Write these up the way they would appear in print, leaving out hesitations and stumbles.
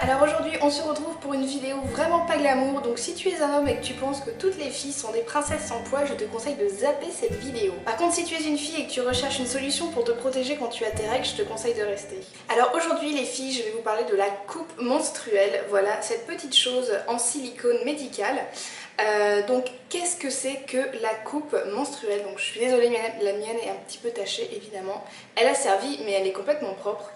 Alors aujourd'hui on se retrouve pour une vidéo vraiment pas glamour, donc si tu es un homme et que tu penses que toutes les filles sont des princesses sans poils, je te conseille de zapper cette vidéo. Par contre si tu es une fille et que tu recherches une solution pour te protéger quand tu as tes règles, je te conseille de rester. Alors aujourd'hui les filles, je vais vous parler de la coupe menstruelle, voilà cette petite chose en silicone médical. Donc qu'est-ce que c'est que la coupe menstruelle? Donc je suis désolée, la mienne est un petit peu tachée évidemment, elle a servi mais elle est complètement propre.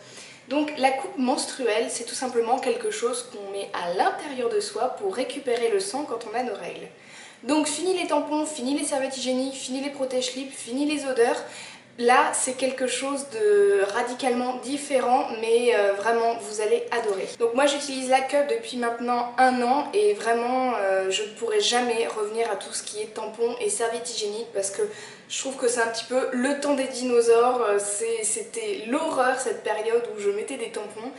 Donc la coupe menstruelle, c'est tout simplement quelque chose qu'on met à l'intérieur de soi pour récupérer le sang quand on a nos règles. Donc fini les tampons, fini les serviettes hygiéniques, fini les protège-slips, fini les odeurs. Là, c'est quelque chose de radicalement différent, mais vraiment, vous allez adorer. Donc moi, j'utilise la cup depuis maintenant 1 an et vraiment, je ne pourrai jamais revenir à tout ce qui est tampons et serviettes hygiéniques parce que je trouve que c'est un petit peu le temps des dinosaures. C'était l'horreur cette période où je mettais des tampons.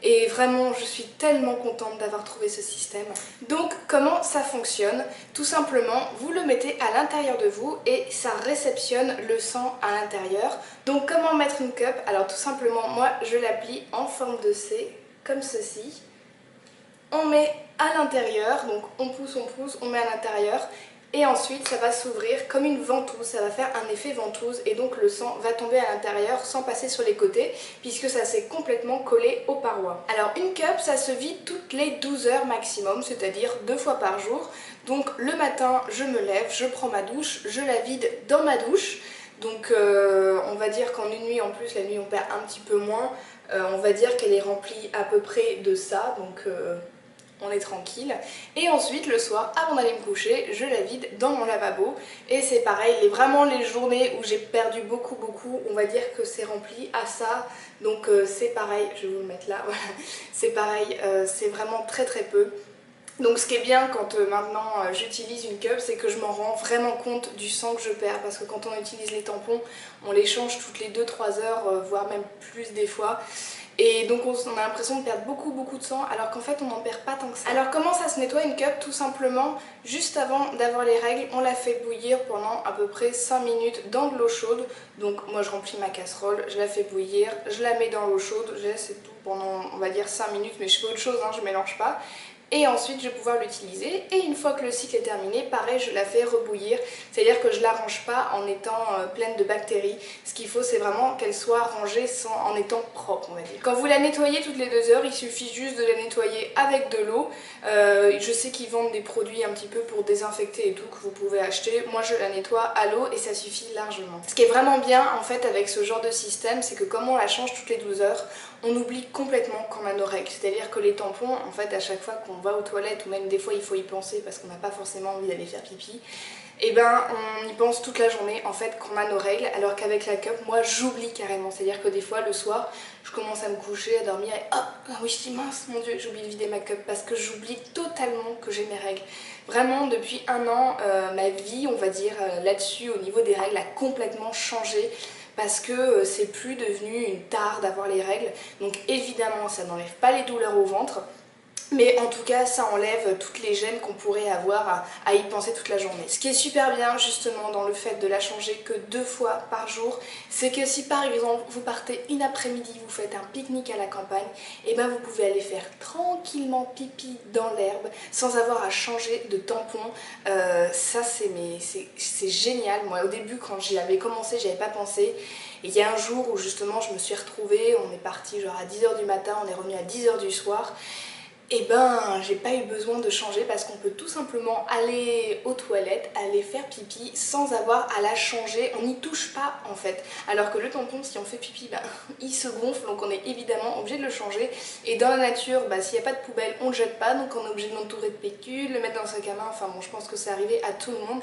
Et vraiment, je suis tellement contente d'avoir trouvé ce système. Donc, comment ça fonctionne? Tout simplement, vous le mettez à l'intérieur de vous et ça réceptionne le sang à l'intérieur. Donc, comment mettre une cup? Alors, tout simplement, moi, je l'applique en forme de C, comme ceci. On met à l'intérieur, donc on pousse, on met à l'intérieur. Et ensuite ça va s'ouvrir comme une ventouse, ça va faire un effet ventouse et donc le sang va tomber à l'intérieur sans passer sur les côtés puisque ça s'est complètement collé aux parois. Alors une cup ça se vide toutes les 12 heures maximum, c'est-à-dire 2 fois par jour. Donc le matin je me lève, je prends ma douche, je la vide dans ma douche. Donc on va dire qu'en une nuit, en plus la nuit on perd un petit peu moins, on va dire qu'elle est remplie à peu près de ça, donc on est tranquille. Et ensuite le soir, avant d'aller me coucher, je la vide dans mon lavabo. Et c'est pareil, vraiment les journées où j'ai perdu beaucoup, on va dire que c'est rempli à ça. Donc c'est pareil, je vais vous le mettre là, voilà. C'est pareil, c'est vraiment très peu. Donc ce qui est bien quand maintenant j'utilise une cup, c'est que je m'en rends vraiment compte du sang que je perds. Parce que quand on utilise les tampons, on les change toutes les 2-3 heures, voire même plus des fois. Et donc on a l'impression de perdre beaucoup de sang alors qu'en fait on n'en perd pas tant que ça. Alors comment ça se nettoie une cup? Tout simplement, juste avant d'avoir les règles, on la fait bouillir pendant à peu près 5 minutes dans de l'eau chaude. Donc moi je remplis ma casserole, je la fais bouillir, je la mets dans l'eau chaude, je laisse tout pendant on va dire 5 minutes, mais je fais autre chose, hein, je mélange pas. Et ensuite je vais pouvoir l'utiliser et une fois que le cycle est terminé, pareil je la fais rebouillir, c'est à dire que je la range pas en étant pleine de bactéries. Ce qu'il faut c'est vraiment qu'elle soit rangée en étant propre on va dire. Quand vous la nettoyez toutes les 2 heures, il suffit juste de la nettoyer avec de l'eau. Je sais qu'ils vendent des produits un petit peu pour désinfecter et tout que vous pouvez acheter. Moi je la nettoie à l'eau et ça suffit largement. Ce qui est vraiment bien en fait avec ce genre de système, c'est que comme on la change toutes les 12 heures, on oublie complètement qu'on a nos règles. C'est-à-dire que les tampons, en fait à chaque fois qu'on va aux toilettes ou même des fois il faut y penser parce qu'on n'a pas forcément envie d'aller faire pipi, et ben on y pense toute la journée en fait qu'on a nos règles, alors qu'avec la cup moi j'oublie carrément, c'est à dire que des fois le soir je commence à me coucher, à dormir et hop, ah oui je dis mince mon dieu j'ai oublié de vider ma cup parce que j'oublie totalement que j'ai mes règles. Vraiment depuis 1 an ma vie on va dire là-dessus au niveau des règles a complètement changé. Parce que c'est plus devenu une tare d'avoir les règles. Donc évidemment ça n'enlève pas les douleurs au ventre, mais en tout cas ça enlève toutes les gênes qu'on pourrait avoir à y penser toute la journée. Ce qui est super bien justement dans le fait de la changer que 2 fois par jour, c'est que si par exemple vous partez une après-midi, vous faites un pique-nique à la campagne, et ben vous pouvez aller faire tranquillement pipi dans l'herbe sans avoir à changer de tampon. Ça c'est génial. Moi au début quand j'y avais commencé, j'y avais pas pensé. Et il y a un jour où justement je me suis retrouvée, on est parti genre à 10 h du matin, on est revenu à 10 h du soir. Et ben j'ai pas eu besoin de changer parce qu'on peut tout simplement aller aux toilettes, aller faire pipi sans avoir à la changer, on n'y touche pas en fait. Alors que le tampon si on fait pipi, ben, il se gonfle donc on est évidemment obligé de le changer. Et dans la nature, s'il n'y a pas de poubelle on ne le jette pas, donc on est obligé de l'entourer de PQ, le mettre dans le sac à main, enfin bon je pense que c'est arrivé à tout le monde.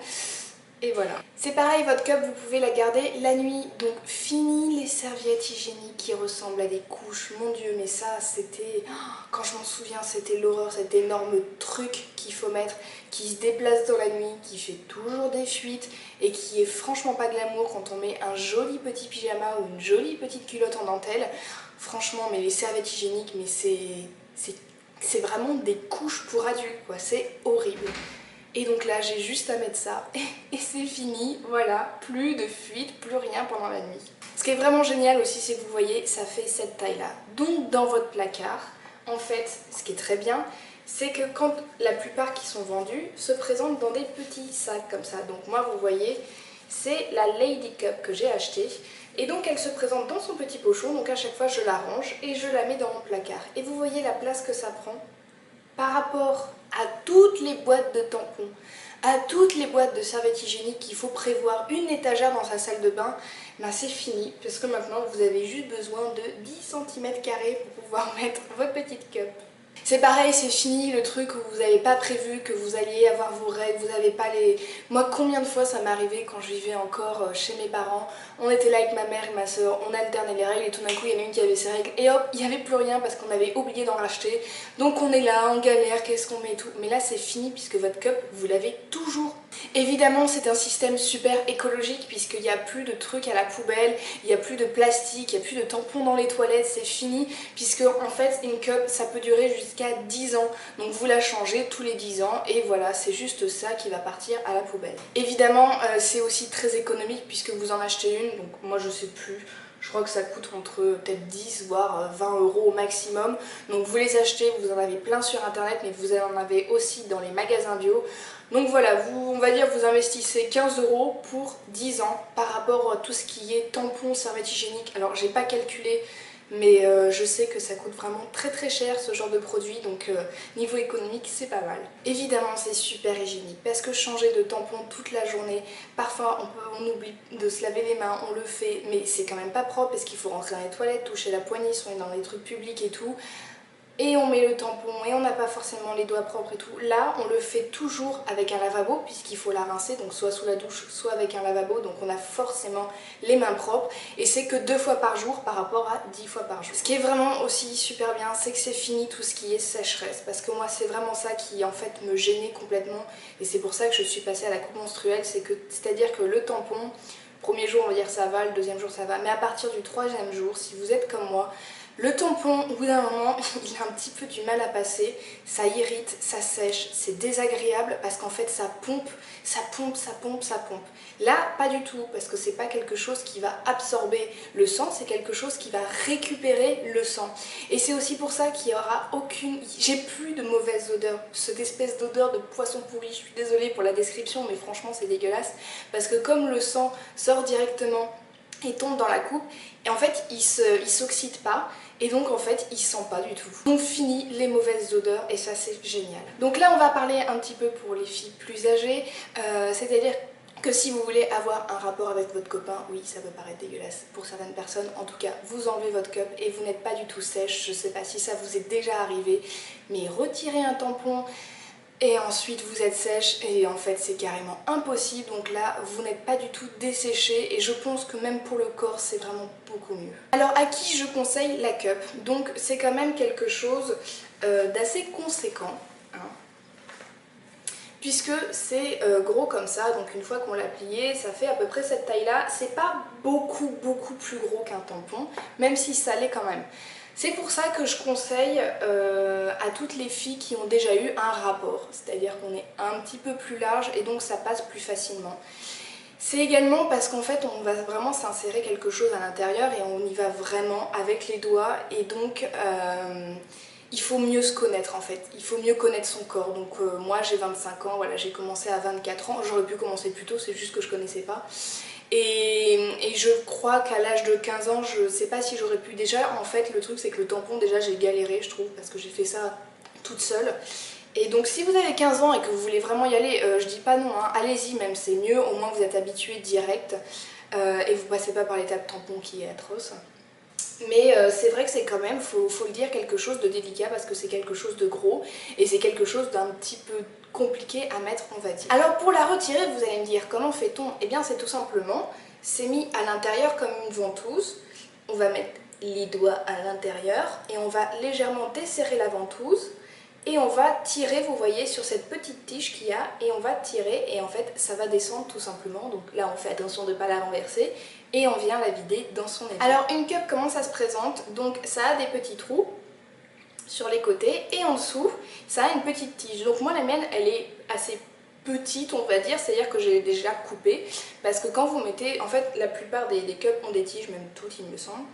Et voilà. C'est pareil, votre cup, vous pouvez la garder la nuit. Donc fini les serviettes hygiéniques qui ressemblent à des couches. Mon dieu, mais ça, c'était... Quand je m'en souviens, c'était l'horreur, cet énorme truc qu'il faut mettre, qui se déplace dans la nuit, qui fait toujours des fuites et qui est franchement pas glamour quand on met un joli petit pyjama ou une jolie petite culotte en dentelle. Franchement, mais les serviettes hygiéniques, mais c'est vraiment des couches pour adultes, quoi. C'est horrible. Et donc là j'ai juste à mettre ça et c'est fini, voilà, plus de fuite, plus rien pendant la nuit. Ce qui est vraiment génial aussi c'est que vous voyez ça fait cette taille là. Donc dans votre placard en fait, ce qui est très bien, c'est que quand la plupart qui sont vendus se présentent dans des petits sacs comme ça. Donc moi, vous voyez, c'est la Lady Cup que j'ai achetée. Et donc elle se présente dans son petit pochon, donc à chaque fois je la range et je la mets dans mon placard. Et vous voyez la place que ça prend par rapport à toutes les boîtes de tampons, à toutes les boîtes de serviettes hygiéniques qu'il faut prévoir une étagère dans sa salle de bain. Ben c'est fini, parce que maintenant vous avez juste besoin de 10 cm² pour pouvoir mettre votre petite cup. C'est pareil, c'est fini le truc où vous n'avez pas prévu que vous alliez avoir vos règles, vous n'avez pas les... Moi, combien de fois ça m'est arrivé quand je vivais encore chez mes parents, on était là avec ma mère et ma soeur, on alternait les règles et tout d'un coup il y en a une qui avait ses règles et hop, il n'y avait plus rien parce qu'on avait oublié d'en racheter. Donc on est là, en galère, qu'est-ce qu'on met et tout. Mais là c'est fini puisque votre cup, vous l'avez toujours. Évidemment c'est un système super écologique puisqu'il n'y a plus de trucs à la poubelle, il n'y a plus de plastique, il n'y a plus de tampons dans les toilettes, c'est fini puisque en fait une cup ça peut durer jusqu'à 10 ans. Donc vous la changez tous les 10 ans et voilà, c'est juste ça qui va partir à la poubelle. Évidemment c'est aussi très économique puisque vous en achetez une, donc moi je sais plus, je crois que ça coûte entre peut-être 10 voire 20 € au maximum. Donc vous les achetez, vous en avez plein sur internet mais vous en avez aussi dans les magasins bio. Donc voilà, on va dire vous investissez 15 € pour 10 ans par rapport à tout ce qui est tampons, serviettes hygiéniques. Alors j'ai pas calculé mais je sais que ça coûte vraiment très très cher ce genre de produit, donc niveau économique c'est pas mal. Évidemment c'est super hygiénique parce que changer de tampon toute la journée, parfois on oublie de se laver les mains, on le fait mais c'est quand même pas propre parce qu'il faut rentrer dans les toilettes, toucher la poignée si on est dans des trucs publics et tout. Et on met le tampon et on n'a pas forcément les doigts propres et tout. Là, on le fait toujours avec un lavabo puisqu'il faut la rincer, donc soit sous la douche, soit avec un lavabo. Donc on a forcément les mains propres et c'est que 2 fois par jour par rapport à 10 fois par jour. Ce qui est vraiment aussi super bien, c'est que c'est fini tout ce qui est sécheresse parce que moi c'est vraiment ça qui en fait me gênait complètement et c'est pour ça que je suis passée à la coupe menstruelle, c'est-à-dire que le tampon, premier jour on va dire ça va, le deuxième jour ça va, mais à partir du 3e jour, si vous êtes comme moi, le tampon, au bout d'un moment, il a un petit peu du mal à passer, ça irrite, ça sèche, c'est désagréable parce qu'en fait ça pompe, ça pompe, ça pompe, ça pompe. Là, pas du tout, parce que c'est pas quelque chose qui va absorber le sang, c'est quelque chose qui va récupérer le sang. Et c'est aussi pour ça qu'il n'y aura aucune... J'ai plus de mauvaise odeur, cette espèce d'odeur de poisson pourri, je suis désolée pour la description, mais franchement c'est dégueulasse, parce que comme le sang sort directement et tombe dans la coupe, et en fait il s'oxyde pas, et donc en fait il sent pas du tout. Donc fini les mauvaises odeurs et ça c'est génial. Donc là on va parler un petit peu pour les filles plus âgées, c'est-à-dire que si vous voulez avoir un rapport avec votre copain, oui ça peut paraître dégueulasse pour certaines personnes, en tout cas vous enlevez votre cup et vous n'êtes pas du tout sèche, je sais pas si ça vous est déjà arrivé, mais retirez un tampon et ensuite vous êtes sèche et en fait c'est carrément impossible, donc là vous n'êtes pas du tout desséché et je pense que même pour le corps c'est vraiment beaucoup mieux. Alors à qui je conseille la cup? Donc c'est quand même quelque chose d'assez conséquent, hein, puisque c'est gros comme ça, donc une fois qu'on l'a plié ça fait à peu près cette taille là, c'est pas beaucoup plus gros qu'un tampon, même si ça l'est quand même. C'est pour ça que je conseille à toutes les filles qui ont déjà eu un rapport, c'est-à-dire qu'on est un petit peu plus large et donc ça passe plus facilement. C'est également parce qu'en fait on va vraiment s'insérer quelque chose à l'intérieur et on y va vraiment avec les doigts et donc il faut mieux se connaître en fait, il faut mieux connaître son corps. Donc moi j'ai 25 ans, voilà, j'ai commencé à 24 ans, j'aurais pu commencer plus tôt, c'est juste que je connaissais pas. Et je crois qu'à l'âge de 15 ans, je sais pas si j'aurais pu déjà, en fait le truc c'est que le tampon déjà j'ai galéré je trouve parce que j'ai fait ça toute seule. Et donc si vous avez 15 ans et que vous voulez vraiment y aller, je dis pas non, hein, allez-y même, c'est mieux, au moins vous êtes habitué direct et vous passez pas par l'étape tampon qui est atroce. Mais c'est vrai que c'est quand même, faut le dire, quelque chose de délicat parce que c'est quelque chose de gros et c'est quelque chose d'un petit peu compliqué à mettre on va dire. Alors pour la retirer vous allez me dire comment fait-on? Eh bien c'est tout simplement, c'est mis à l'intérieur comme une ventouse, on va mettre les doigts à l'intérieur et on va légèrement desserrer la ventouse et on va tirer, vous voyez, sur cette petite tige qu'il y a et on va tirer et en fait ça va descendre tout simplement. Donc là on fait attention de ne pas la renverser et on vient la vider dans son évier. Alors une cup, comment ça se présente? Donc ça a des petits trous sur les côtés et en dessous ça a une petite tige. Donc moi la mienne elle est assez petite on va dire, c'est-à-dire que j'ai déjà coupé parce que quand vous mettez, en fait la plupart des cups ont des tiges, même toutes il me semble.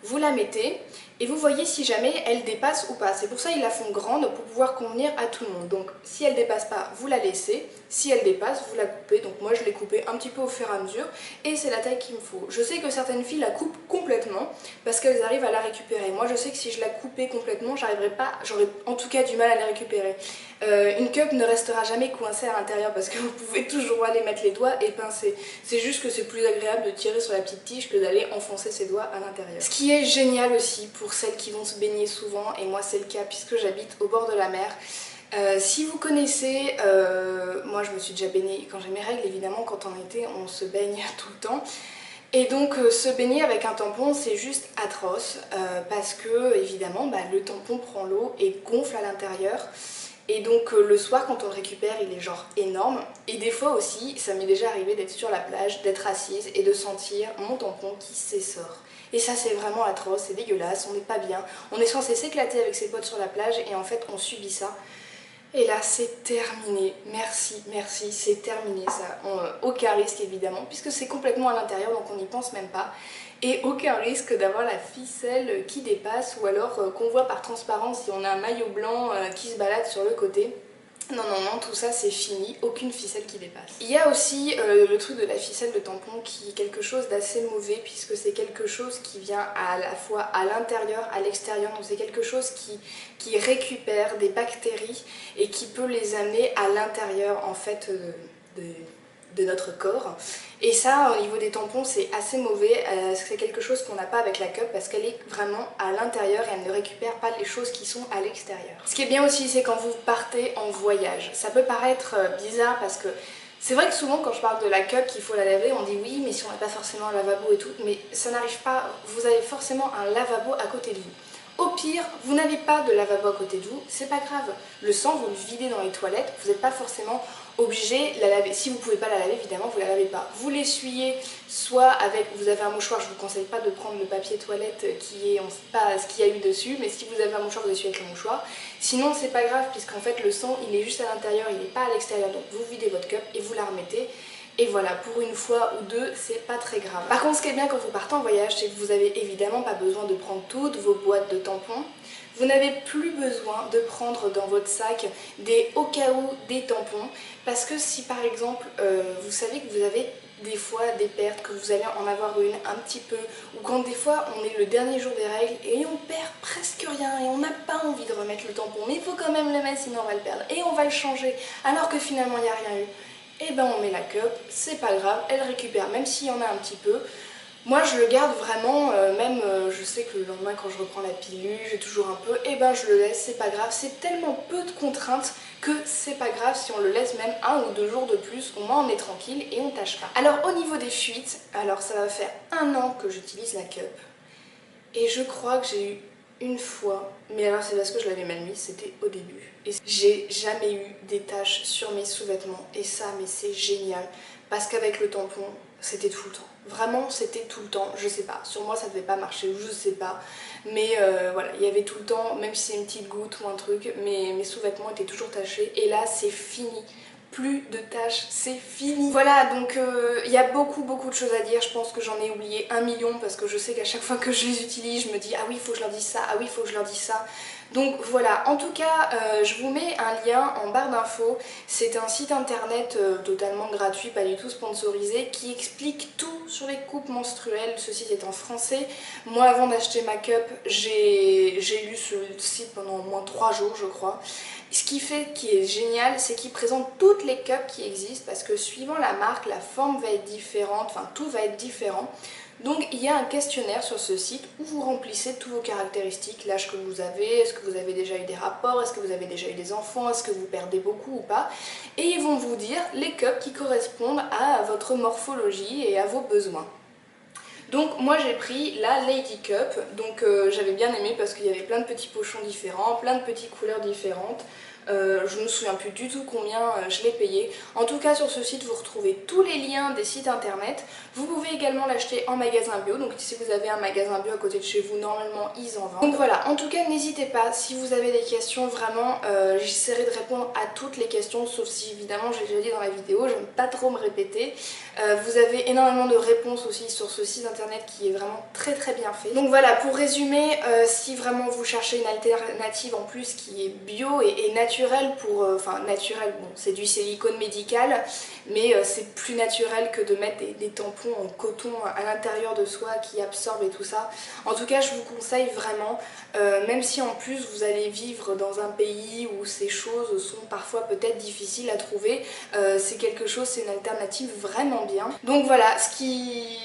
Vous la mettez Et vous voyez si jamais elle dépasse ou pas. C'est pour ça qu'ils la font grande pour pouvoir convenir à tout le monde. Donc si elle dépasse pas, vous la laissez. Si elle dépasse, vous la coupez. Donc moi je l'ai coupée un petit peu au fur et à mesure et c'est la taille qu'il me faut. Je sais que certaines filles la coupent complètement parce qu'elles arrivent à la récupérer. Moi je sais que si je la coupais complètement, j'arriverais pas, j'aurais en tout cas du mal à la récupérer. Une cup ne restera jamais coincée à l'intérieur parce que vous pouvez toujours aller mettre les doigts et pincer. C'est juste que c'est plus agréable de tirer sur la petite tige que d'aller enfoncer ses doigts à l'intérieur. Ce qui est génial aussi pour celles qui vont se baigner souvent, et moi c'est le cas puisque j'habite au bord de la mer. Si vous connaissez, moi je me suis déjà baignée quand j'ai mes règles, évidemment quand en été on se baigne tout le temps. Et donc se baigner avec un tampon c'est juste atroce parce que évidemment le tampon prend l'eau et gonfle à l'intérieur. Et donc le soir quand on le récupère il est genre énorme. Et des fois aussi ça m'est déjà arrivé d'être sur la plage, d'être assise et de sentir mon tampon qui s'essore. Et ça c'est vraiment atroce, c'est dégueulasse, on n'est pas bien. On est censé s'éclater avec ses potes sur la plage et en fait on subit ça. Et là c'est terminé, merci, merci, c'est terminé ça. Aucun risque évidemment puisque c'est complètement à l'intérieur donc on n'y pense même pas. Et aucun risque d'avoir la ficelle qui dépasse ou alors qu'on voit par transparence si on a un maillot blanc qui se balade sur le côté. Non, non, non, tout ça c'est fini, aucune ficelle qui dépasse. Il y a aussi le truc de la ficelle de tampon qui est quelque chose d'assez mauvais puisque c'est quelque chose qui vient à la fois à l'intérieur, à l'extérieur, donc c'est quelque chose qui récupère des bactéries et qui peut les amener à l'intérieur en fait de notre corps. Et ça au niveau des tampons c'est assez mauvais, c'est quelque chose qu'on n'a pas avec la cup parce qu'elle est vraiment à l'intérieur et elle ne récupère pas les choses qui sont à l'extérieur. Ce qui est bien aussi c'est quand vous partez en voyage. Ça peut paraître bizarre parce que c'est vrai que souvent quand je parle de la cup qu'il faut la laver, on dit oui mais si on n'a pas forcément un lavabo et tout, mais ça n'arrive pas, vous avez forcément un lavabo à côté de vous. Au pire, vous n'avez pas de lavabo à côté de vous, c'est pas grave. Le sang, vous le videz dans les toilettes, vous n'êtes pas forcément obligé de la laver. Si vous ne pouvez pas la laver, évidemment, vous ne la lavez pas. Vous l'essuyez, soit avec, vous avez un mouchoir, je ne vous conseille pas de prendre le papier toilette qui est, on ne sait pas ce qu'il y a eu dessus, mais si vous avez un mouchoir, vous essuyez avec le mouchoir. Sinon, c'est pas grave, puisqu'en fait, le sang, il est juste à l'intérieur, il n'est pas à l'extérieur. Donc, vous videz votre cup et vous la remettez. Et voilà, pour une fois ou deux, c'est pas très grave. Par contre, ce qui est bien quand vous partez en voyage, c'est que vous avez évidemment pas besoin de prendre toutes vos boîtes de tampons. Vous n'avez plus besoin de prendre dans votre sac des au cas où des tampons. Parce que si par exemple, vous savez que vous avez des fois des pertes, que vous allez en avoir une un petit peu, ou quand des fois on est le dernier jour des règles et on perd presque rien et on n'a pas envie de remettre le tampon, mais il faut quand même le mettre sinon on va le perdre et on va le changer alors que finalement il n'y a rien eu. Et ben on met la cup, c'est pas grave, elle récupère même s'il y en a un petit peu. Moi je le garde vraiment, je sais que le lendemain quand je reprends la pilule, j'ai toujours un peu, et ben je le laisse, c'est pas grave, c'est tellement peu de contraintes que c'est pas grave si on le laisse même 1 ou 2 jours de plus, au moins on est tranquille et on tâche pas. Alors au niveau des fuites, alors ça va faire 1 an que j'utilise la cup et je crois que j'ai eu une fois, mais alors c'est parce que je l'avais mal mise, c'était au début. Et j'ai jamais eu des taches sur mes sous-vêtements et ça mais c'est génial parce qu'avec le tampon c'était tout le temps. Vraiment c'était tout le temps, je sais pas, sur moi ça devait pas marcher ou je sais pas. Mais voilà, il y avait tout le temps, même si c'est une petite goutte ou un truc, mes sous-vêtements étaient toujours tachés et là c'est fini. Plus de tâches, c'est fini. Voilà, donc il y a beaucoup de choses à dire. Je pense que j'en ai oublié 1 million parce que je sais qu'à chaque fois que je les utilise, je me dis ah oui, il faut que je leur dise ça, ah oui, il faut que je leur dise ça. Donc voilà, en tout cas, je vous mets un lien en barre d'infos. C'est un site internet totalement gratuit, pas du tout sponsorisé, qui explique tout sur les coupes menstruelles. Ce site est en français. Moi, avant d'acheter ma cup, j'ai lu ce site pendant au moins 3 jours, je crois. Ce qui fait qui est génial, c'est qu'il présente toutes les cups qui existent parce que suivant la marque, la forme va être différente, enfin tout va être différent. Donc il y a un questionnaire sur ce site où vous remplissez toutes vos caractéristiques, l'âge que vous avez, est-ce que vous avez déjà eu des rapports, est-ce que vous avez déjà eu des enfants, est-ce que vous perdez beaucoup ou pas. Et ils vont vous dire les cups qui correspondent à votre morphologie et à vos besoins. Donc moi j'ai pris la Lady Cup, donc j'avais bien aimé parce qu'il y avait plein de petits pochons différents, plein de petites couleurs différentes. Je me souviens plus du tout combien je l'ai payé. En tout cas sur ce site vous retrouvez tous les liens des sites internet. Vous pouvez également l'acheter en magasin bio, donc si vous avez un magasin bio à côté de chez vous, normalement ils en vendent. Donc voilà, en tout cas n'hésitez pas, si vous avez des questions, vraiment j'essaierai de répondre à toutes les questions, sauf si évidemment j'ai déjà dit dans la vidéo, j'aime pas trop me répéter. Vous avez énormément de réponses aussi sur ce site internet qui est vraiment très bien fait. Donc voilà, pour résumer, si vraiment vous cherchez une alternative en plus qui est bio et naturelle pour... Enfin naturelle, bon c'est du silicone médical, mais c'est plus naturel que de mettre des tampons en coton à l'intérieur de soi qui absorbent et tout ça. En tout cas je vous conseille vraiment, même si en plus vous allez vivre dans un pays où ces choses sont parfois peut-être difficiles à trouver, c'est quelque chose, c'est une alternative vraiment bien. Donc voilà, ce qui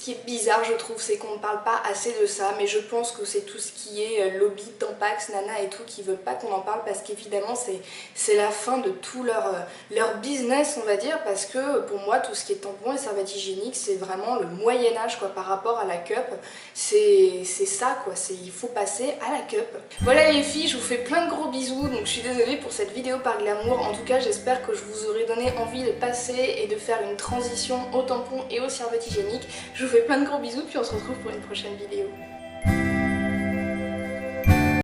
est bizarre je trouve, c'est qu'on ne parle pas assez de ça, mais je pense que c'est tout ce qui est lobby, Tampax, Nana et tout qui veulent pas qu'on en parle, parce qu'évidemment c'est la fin de tout leur business on va dire, parce que pour moi tout ce qui est tampon et serviettes hygiéniques c'est vraiment le Moyen-Âge quoi par rapport à la cup, c'est ça quoi, il faut passer à la cup. Voilà les filles, je vous fais plein de gros bisous, donc je suis désolée pour cette vidéo par glamour, en tout cas j'espère que je vous aurai donné envie de passer et de faire une transition au tampon et aux serviettes hygiéniques. Je vous fais plein de gros bisous puis on se retrouve pour une prochaine vidéo.